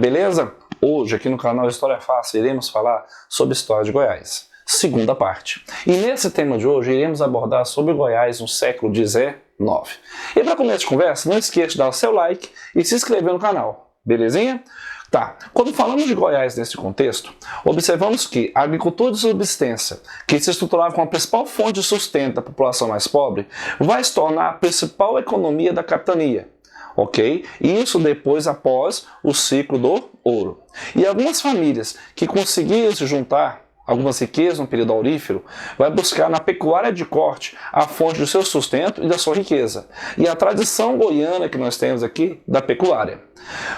beleza? Hoje aqui no canal História Fácil iremos falar sobre a história de Goiás, segunda parte. E nesse tema de hoje iremos abordar sobre Goiás no século XIX. E para começar a conversa, não esqueça de dar o seu like e se inscrever no canal, belezinha? Tá, quando falamos de Goiás nesse contexto, observamos que a agricultura de subsistência, que se estruturava como a principal fonte de sustento da população mais pobre, vai se tornar a principal economia da capitania. Ok? Isso depois após o ciclo do ouro. E algumas famílias que conseguiram se juntar algumas riquezas no período aurífero, vai buscar na pecuária de corte a fonte do seu sustento e da sua riqueza. E a tradição goiana que nós temos aqui da pecuária.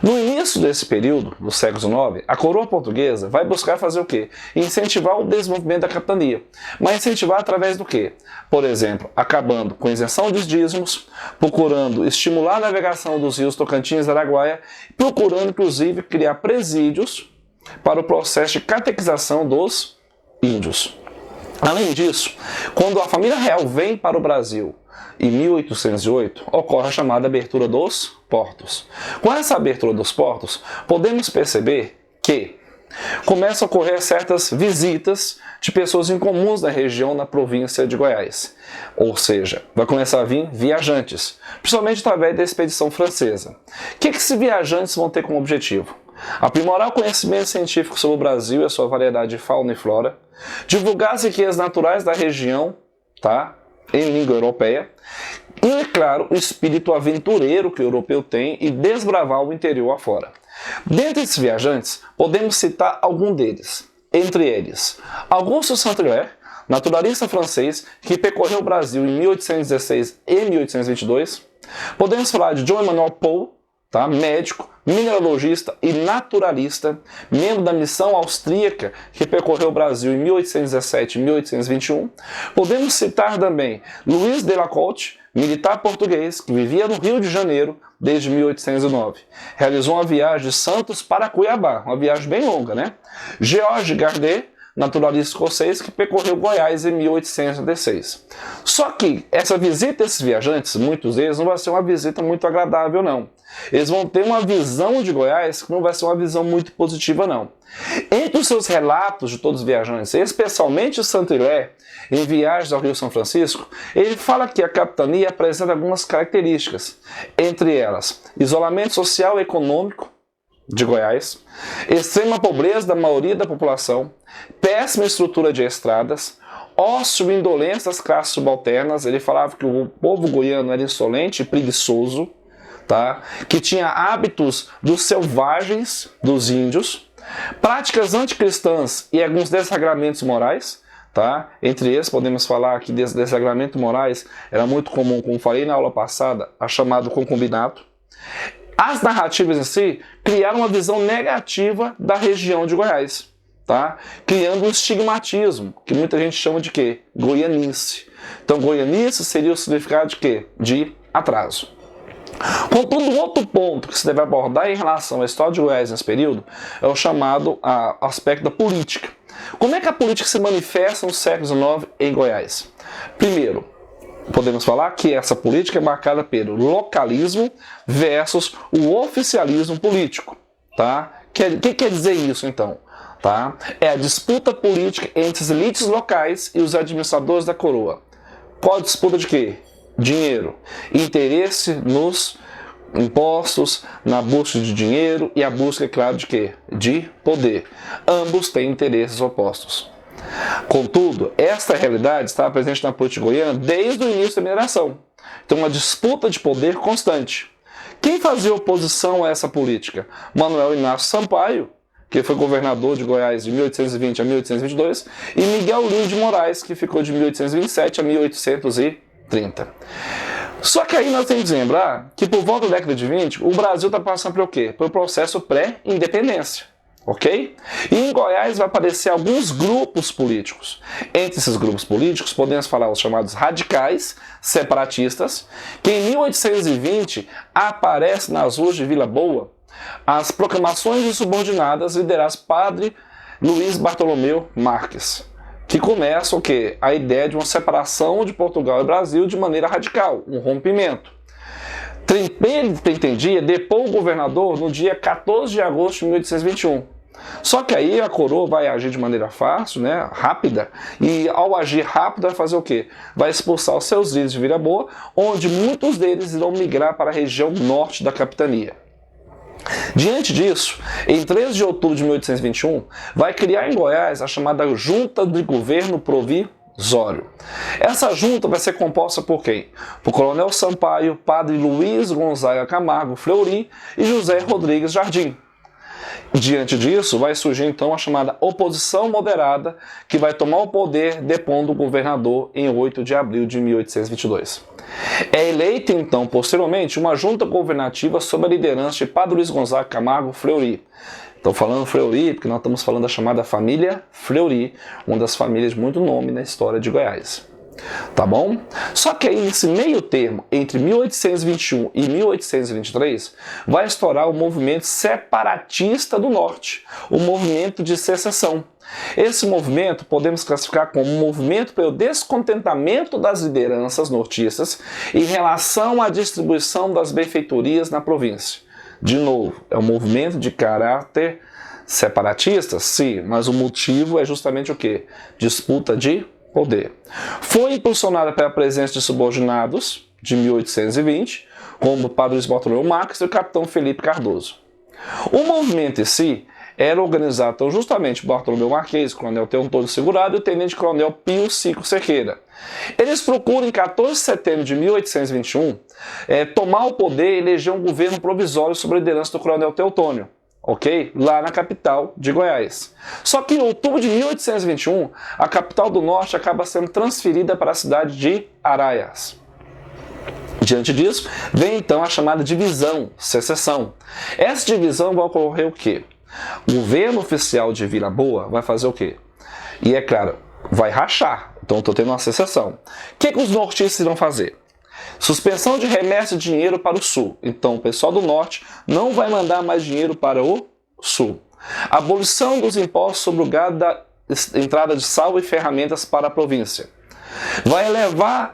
No início desse período, do século XIX, a coroa portuguesa vai buscar fazer o quê? Incentivar o desenvolvimento da capitania. Mas incentivar através do quê? Por exemplo, acabando com a isenção dos dízimos, procurando estimular a navegação dos rios Tocantins e Araguaia, procurando inclusive criar presídios para o processo de catequização dos índios. Além disso, quando a família real vem para o Brasil em 1808, ocorre a chamada abertura dos portos. Com essa abertura dos portos, podemos perceber que começam a ocorrer certas visitas de pessoas incomuns da região na província de Goiás. Ou seja, vai começar a vir viajantes, principalmente através da expedição francesa. O que esses viajantes vão ter como objetivo? Aprimorar o conhecimento científico sobre o Brasil e a sua variedade de fauna e flora, divulgar as riquezas naturais da região, tá? Em língua europeia, e, é claro, o espírito aventureiro que o europeu tem e desbravar o interior afora. Dentre esses viajantes, podemos citar algum deles. Entre eles, Auguste Saint-Hilaire, naturalista francês que percorreu o Brasil em 1816 e 1822. Podemos falar de John Emmanuel Paul, tá? Médico, mineralogista e naturalista, membro da missão austríaca que percorreu o Brasil em 1817 e 1821. Podemos citar também Luiz de Lacoste, militar português que vivia no Rio de Janeiro desde 1809. Realizou uma viagem de Santos para Cuiabá, uma viagem bem longa, né? George Gardet, naturalista escocês que percorreu Goiás em 1816. Só que essa visita desses viajantes, muitos deles, não vai ser uma visita muito agradável, não. Eles vão ter uma visão de Goiás que não vai ser uma visão muito positiva, não. Entre os seus relatos de todos os viajantes, especialmente o Saint-Hilaire, em viagens ao Rio São Francisco, ele fala que a capitania apresenta algumas características, entre elas, isolamento social e econômico de Goiás, extrema pobreza da maioria da população, péssima estrutura de estradas, ócio e indolência das classes subalternas. Ele falava que o povo goiano era insolente e preguiçoso, tá? Que tinha hábitos dos selvagens, dos índios, práticas anticristãs e alguns desagramentos morais. Tá? Entre eles podemos falar que desagramentos morais era muito comum, como falei na aula passada, a chamado concubinato. As narrativas em si criaram uma visão negativa da região de Goiás, tá? Criando um estigmatismo, que muita gente chama de quê? Goianice. Então, goianice seria o significado de quê? De atraso. Contudo, um outro ponto que se deve abordar em relação à história de Goiás nesse período é o chamado aspecto da política. Como é que a política se manifesta no século XIX em Goiás? Primeiro, podemos falar que essa política é marcada pelo localismo versus o oficialismo político. Tá? O que quer dizer isso, então? Tá? É a disputa política entre as elites locais e os administradores da coroa. Qual a disputa de quê? Dinheiro. Interesse nos impostos, na busca de dinheiro e a busca, é claro, de quê? De poder. Ambos têm interesses opostos. Contudo, esta realidade está presente na política goiana desde o início da mineração. Então, uma disputa de poder constante. Quem fazia oposição a essa política? Manuel Inácio Sampaio, que foi governador de Goiás de 1820 a 1822, e Miguel Lino de Moraes, que ficou de 1827 a 1830. Só que aí nós temos que lembrar que por volta da década de 20, o Brasil está passando por quê? Pelo processo pré-independência. Ok? E em Goiás vai aparecer alguns grupos políticos. Entre esses grupos políticos, podemos falar os chamados radicais, separatistas, que em 1820 aparecem nas ruas de Vila Boa as proclamações insubordinadas lideradas por Padre Luiz Bartolomeu Marques, que começa o quê? A ideia de uma separação de Portugal e Brasil de maneira radical, um rompimento. Ele pretendia depor o governador no dia 14 de agosto de 1821. Só que aí a coroa vai agir de maneira fácil, né, rápida, e ao agir rápido vai fazer o quê? Vai expulsar os seus líderes de Vila Boa, onde muitos deles irão migrar para a região norte da capitania. Diante disso, em 13 de outubro de 1821, vai criar em Goiás a chamada Junta de Governo Provisório. Essa junta vai ser composta por quem? Por Coronel Sampaio, Padre Luiz Gonzaga Camargo Fleury e José Rodrigues Jardim. Diante disso, vai surgir então a chamada oposição moderada, que vai tomar o poder depondo o governador em 8 de abril de 1822. É eleita então, posteriormente, uma junta governativa sob a liderança de Padre Luiz Gonzaga Camargo Fleury. Estou falando Fleury porque nós estamos falando da chamada família Fleury, uma das famílias de muito nome na história de Goiás. Tá bom? Só que aí nesse meio termo, entre 1821 e 1823, vai estourar o movimento separatista do Norte, o movimento de secessão. Esse movimento podemos classificar como um movimento pelo descontentamento das lideranças nortistas em relação à distribuição das benfeitorias na província. De novo, é um movimento de caráter separatista? Sim, mas o motivo é justamente o quê? Disputa de poder. Foi impulsionada pela presença de subordinados de 1820, como o Padre Luiz Bartolomeu Marques e o Capitão Felipe Cardoso. O movimento em si era organizado então, justamente por Bartolomeu Marques, Coronel Teodoro Segurado e o Tenente Coronel Pio Cico Cerqueira. Eles procuram, em 14 de setembro de 1821, tomar o poder e eleger um governo provisório sob a liderança do Coronel Teutônio. Ok? Lá na capital de Goiás. Só que em outubro de 1821, a capital do Norte acaba sendo transferida para a cidade de Araias. Diante disso, vem então a chamada divisão, secessão. Essa divisão vai ocorrer o quê? O governo oficial de Vila Boa vai fazer o quê? E é claro, vai rachar. Então estou tendo uma secessão. O que os nortistas irão fazer? Suspensão de remessa de dinheiro para o sul. Então o pessoal do norte não vai mandar mais dinheiro para o sul. Abolição dos impostos sobre o gado da entrada de sal e ferramentas para a província. Vai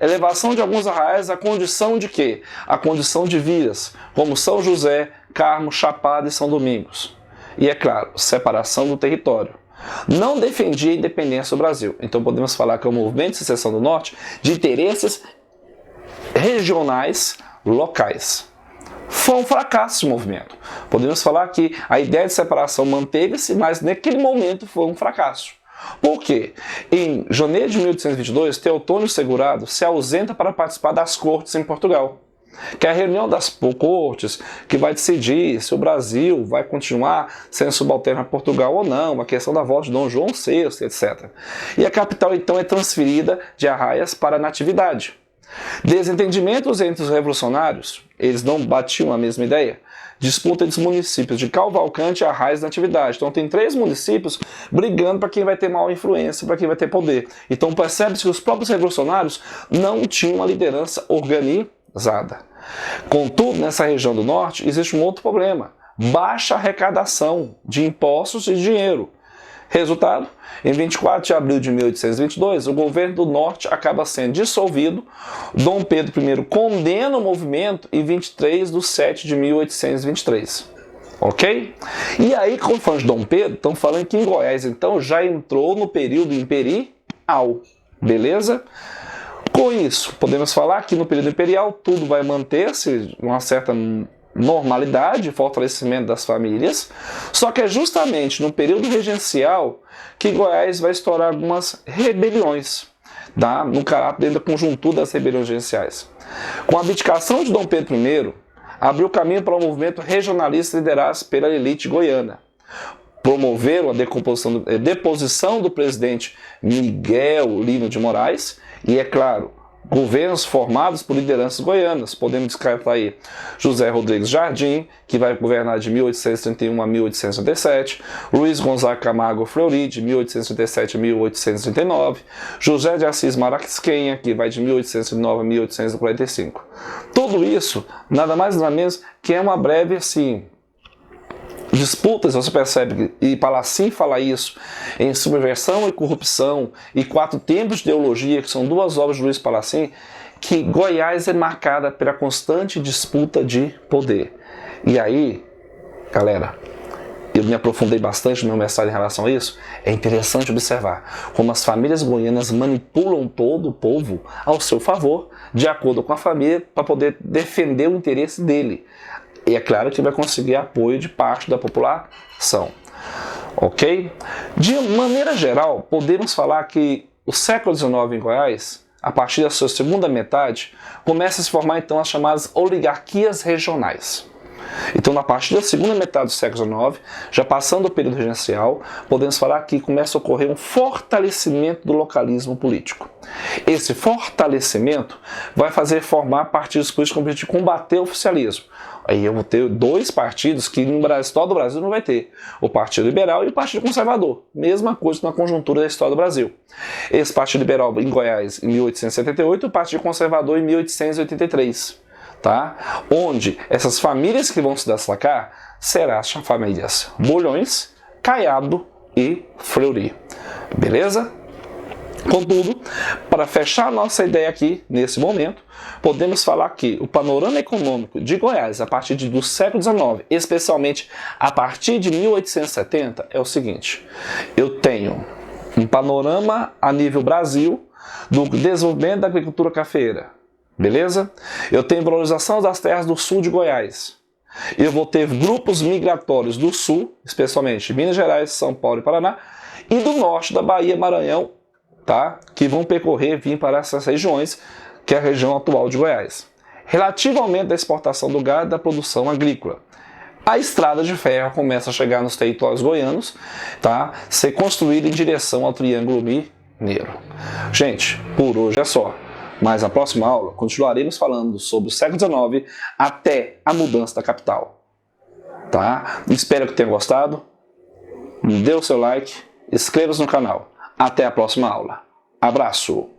elevação de alguns arraiais à condição de quê? A condição de vilas, como São José, Carmo, Chapada e São Domingos. E é claro, separação do território. Não defendia a independência do Brasil. Então podemos falar que é um movimento de secessão do norte de interesses regionais, locais. Foi um fracasso esse movimento. Podemos falar que a ideia de separação manteve-se, mas naquele momento foi um fracasso. Por quê? Em janeiro de 1822, Teutônio Segurado se ausenta para participar das cortes em Portugal, que é a reunião das cortes que vai decidir se o Brasil vai continuar sendo subalterno a Portugal ou não, a questão da volta de Dom João VI, etc. E a capital então é transferida de Arraias para Natividade. Desentendimentos entre os revolucionários, eles não batiam a mesma ideia. Disputa entre os municípios de Cavalcante, Arraias e Natividade. Então tem 3 municípios brigando para quem vai ter maior influência, para quem vai ter poder. Então percebe-se que os próprios revolucionários não tinham uma liderança organizada. Contudo, nessa região do norte existe um outro problema: baixa arrecadação de impostos e dinheiro. Resultado, em 24 de abril de 1822, o governo do norte acaba sendo dissolvido, Dom Pedro I condena o movimento em 23 de 7 de 1823. Ok? E aí, quando falamos de Dom Pedro, estão falando que em Goiás, então, já entrou no período imperial. Beleza? Com isso, podemos falar que no período imperial tudo vai manter-se uma certa normalidade, fortalecimento das famílias, só que é justamente no período regencial que Goiás vai estourar algumas rebeliões, tá? No caráter dentro da conjuntura das rebeliões regenciais. Com a abdicação de Dom Pedro I, abriu caminho para um movimento regionalista liderado pela elite goiana. Promoveram a deposição do presidente Miguel Lino de Moraes e, é claro, governos formados por lideranças goianas. Podemos descartar aí José Rodrigues Jardim, que vai governar de 1831 a 1837, Luiz Gonzaga Camargo Fleury, de 1837 a 1839, José de Assis Marasquenha, que vai de 1809 a 1845. Tudo isso, nada mais nada menos que é uma breve, assim, disputas, você percebe, e Palacim fala isso em Subversão e Corrupção e 4 Tempos de Ideologia, que são 2 obras de Luiz Palacim, que Goiás é marcada pela constante disputa de poder. E aí, galera, eu me aprofundei bastante no meu mestrado em relação a isso. É interessante observar como as famílias goianas manipulam todo o povo ao seu favor, de acordo com a família, para poder defender o interesse dele. E é claro que vai conseguir apoio de parte da população. Ok? De maneira geral, podemos falar que o século XIX em Goiás, a partir da sua segunda metade, começa a se formar então as chamadas oligarquias regionais. Então, na partir da segunda metade do século XIX, já passando o período regencial, podemos falar que começa a ocorrer um fortalecimento do localismo político. Esse fortalecimento vai fazer formar partidos políticos com o objetivo de combater o oficialismo. Aí eu vou ter dois partidos que no história do Brasil não vai ter. O Partido Liberal e o Partido Conservador. Mesma coisa na conjuntura da história do Brasil. Esse Partido Liberal em Goiás em 1878 e o Partido Conservador em 1883. Tá? Onde essas famílias que vão se destacar serão as famílias Bulhões, Caiado e Fleury. Beleza? Contudo, para fechar nossa ideia aqui, nesse momento, podemos falar que o panorama econômico de Goiás, a partir do século XIX, especialmente a partir de 1870, é o seguinte. Eu tenho um panorama a nível Brasil do desenvolvimento da agricultura cafeeira. Beleza? Eu tenho valorização das terras do sul de Goiás. Eu vou ter grupos migratórios do sul, especialmente Minas Gerais, São Paulo e Paraná, e do norte da Bahia, Maranhão, tá? Que vão percorrer, vir para essas regiões, que é a região atual de Goiás. Relativo ao aumento da exportação do gado e da produção agrícola. A estrada de ferro começa a chegar nos territórios goianos, tá? Ser construída em direção ao Triângulo Mineiro. Gente, por hoje é só. Mas na próxima aula continuaremos falando sobre o século XIX até a mudança da capital. Tá? Espero que tenham gostado. Dê o seu like, inscreva-se no canal. Até a próxima aula. Abraço!